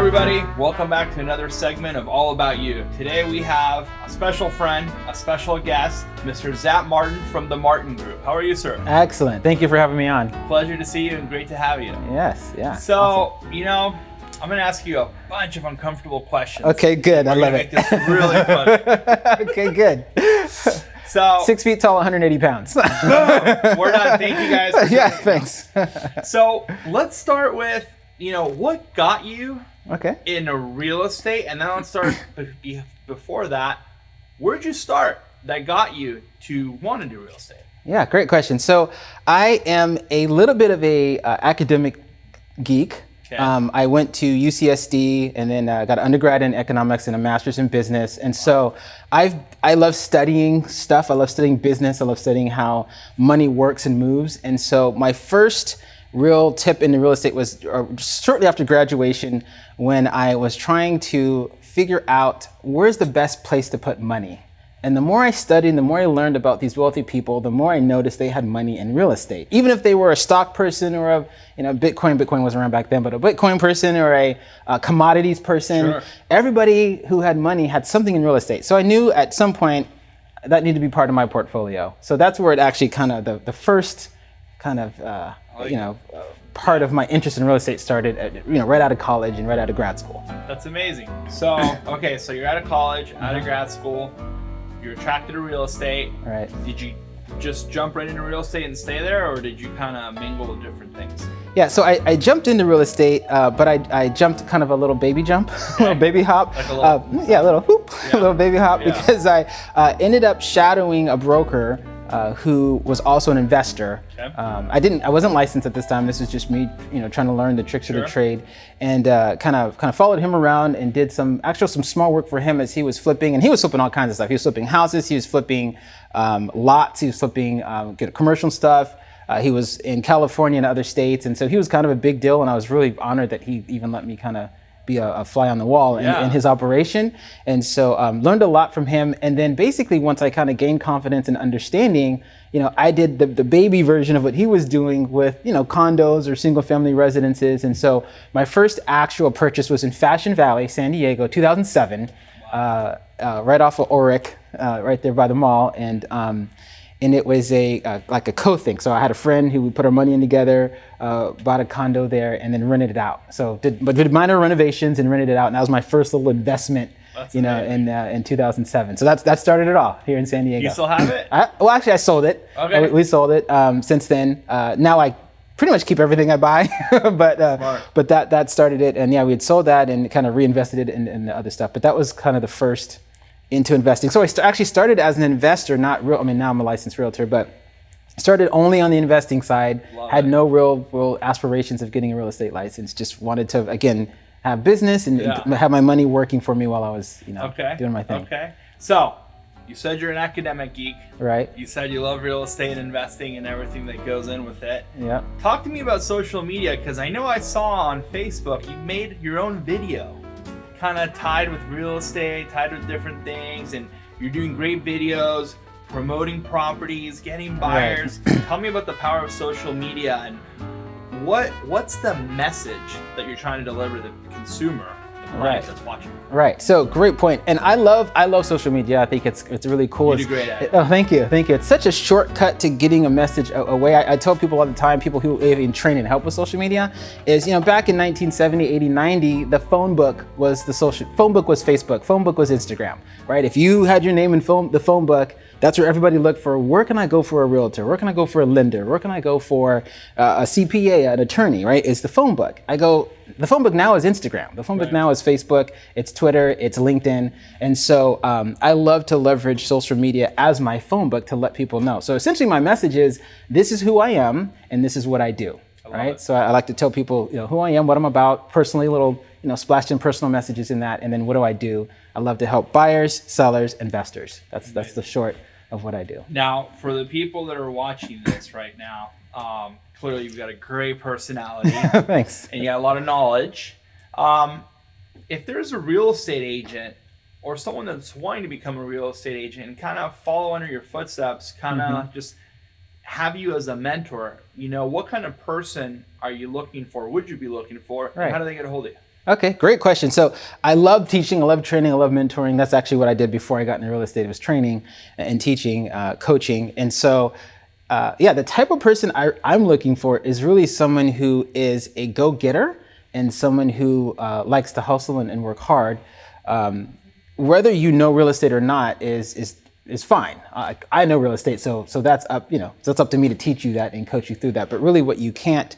everybody, welcome back to another segment of All About You. Today we have a special friend, a special guest, Mr. Zap Martin from the Martin Group. How are you, sir? Excellent. Thank you for having me on. Pleasure to see you and great to have you. Yes, yeah. So, awesome. I'm going to ask you a bunch of uncomfortable questions. Okay, good. I love Make it. this really fun. Okay, good. So 6 feet tall, 180 pounds. boom, we're done. Thank you guys. Yeah, thanks. So let's start with, what got you Okay. in real estate, and then let's start before that. Where'd you start that got you to want to do real estate? Yeah, great question. So I am a little bit of a academic geek. Okay. I went to UCSD and then got an undergrad in economics and a master's in business. And so I love studying stuff. I love studying business. I love studying how money works and moves. And so my first real tip into real estate was shortly after graduation, when I was trying to figure out where's the best place to put money. And the more I studied, the more I learned about these wealthy people, the more I noticed they had money in real estate. Even if they were a stock person or a Bitcoin wasn't around back then, but a Bitcoin person or a commodities person, Sure. Everybody who had money had something in real estate. So I knew at some point that needed to be part of my portfolio. So that's where it actually kind of, the first kind of, part of my interest in real estate started right out of college and right out of grad school. That's amazing. So, okay, so you're out of college, out of grad school, you're attracted to real estate. Right. Did you just jump right into real estate and stay there, or did you kind of mingle with different things? Yeah, so I jumped into real estate, but I jumped kind of a little baby jump, a little baby hop. Like a little, a little whoop, Yeah. a little baby hop, Yeah. because I ended up shadowing a broker who was also an investor. Okay. I wasn't licensed at this time. This was just me, trying to learn the tricks of Sure. the trade, and kind of followed him around and did some small work for him as he was flipping, and he was flipping all kinds of stuff. He was flipping houses, he was flipping lots, he was flipping commercial stuff. He was in California and other states, and so he was kind of a big deal, and I was really honored that he even let me kind of be a fly on the wall in his operation. And so learned a lot from him. And then basically once I kind of gained confidence and understanding, I did the baby version of what he was doing with, condos or single family residences. And so my first actual purchase was in Fashion Valley, San Diego, 2007, right off of Oric, right there by the mall. And it was like a co-thing. So I had a friend who would put our money in together, bought a condo there, and then rented it out. So did minor renovations and rented it out. And that was my first little investment, in 2007. So that started it all here in San Diego. You still have it? Actually, I sold it. Okay. We sold it since then. Now I pretty much keep everything I buy, but that started it. And yeah, we had sold that and kind of reinvested it in the other stuff. But that was kind of the first into investing. So I actually started as an investor, now I'm a licensed realtor, but started only on the investing side. Had no real aspirations of getting a real estate license. Just wanted to, again, have business and have my money working for me while I was, doing my thing. Okay. So you said you're an academic geek. Right. You said you love real estate and investing and everything that goes in with it. Yeah. Talk to me about social media, because I know I saw on Facebook you made your own video, kind of tied with real estate, tied with different things, and you're doing great videos, promoting properties, getting buyers. Right. Tell me about the power of social media and what's the message that you're trying to deliver to the consumer, the client that's watching. Right. So great point. And I love social media. I think it's really cool. You do great at it. Oh, thank you. It's such a shortcut to getting a message away. I tell people all the time, people who even train and help with social media, is back in 1970, 80, 90, the phone book was Facebook, phone book was Instagram, right? If you had your name in the phone book, that's where everybody looked for, where can I go for a realtor? Where can I go for a lender? Where can I go for a CPA, an attorney, right? It's the phone book. The phone book now is Instagram. The phone book now is Facebook, it's Twitter, it's LinkedIn. And so I love to leverage social media as my phone book to let people know. So essentially my message is, this is who I am and this is what I do, right? So I like to tell people, who I am, what I'm about, personally, little, splashed in personal messages in that. And then what do? I love to help buyers, sellers, investors. That's the short of what I do. Now, for the people that are watching this right now, clearly you've got a great personality. Thanks. And you got a lot of knowledge. If there's a real estate agent or someone that's wanting to become a real estate agent and kind of follow under your footsteps, kind of just have you as a mentor, what kind of person are you looking for? Would you be looking for? Right. And how do they get a hold of you? Okay, great question. So I love teaching, I love training, I love mentoring. That's actually what I did before I got into real estate. It was training and teaching, coaching. And so, yeah, the type of person I'm looking for is really someone who is a go-getter and someone who likes to hustle and work hard. Whether you know real estate or not is fine. I know real estate, so that's up, that's up to me to teach you that and coach you through that. But really, what you can't,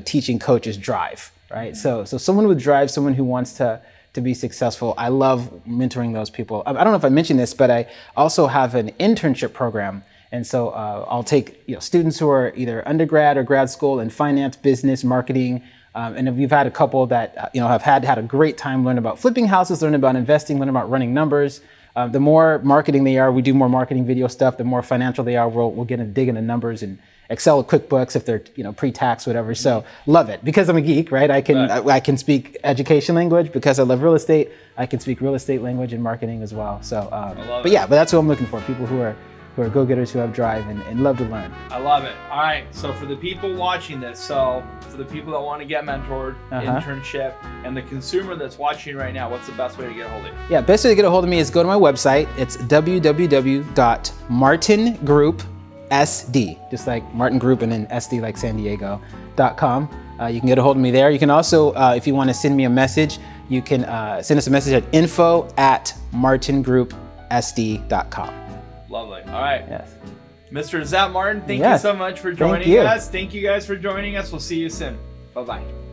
teach and coach is drive, right? So someone with drive, someone who wants to be successful. I love mentoring those people. I don't know if I mentioned this, but I also have an internship program. And so I'll take students who are either undergrad or grad school in finance, business, marketing. And we've had a couple that have had a great time learning about flipping houses, learning about investing, learning about running numbers. The more marketing they are, we do more marketing video stuff. The more financial they are, we'll get into dig into numbers and Excel, QuickBooks if they're pre-tax, whatever. So love it because I'm a geek, right? I can speak education language because I love real estate. I can speak real estate language and marketing as well. So, but that's what I'm looking for. People who are go-getters, who have drive and love to learn. I love it. All right, so for the people watching this, so for the people that want to get mentored, internship, and the consumer that's watching right now, what's the best way to get a hold of you? Yeah, best way to get a hold of me is go to my website. It's www.martingroupsd, just like Martin Group and then SD like San Diego.com. You can get a hold of me there. You can also, if you want to send me a message, you can send us a message at info@martingroupsd.com. Lovely. All right. Yes. Mr. Zap Martin, thank you so much for joining us. Thank you guys for joining us. We'll see you soon. Bye-bye.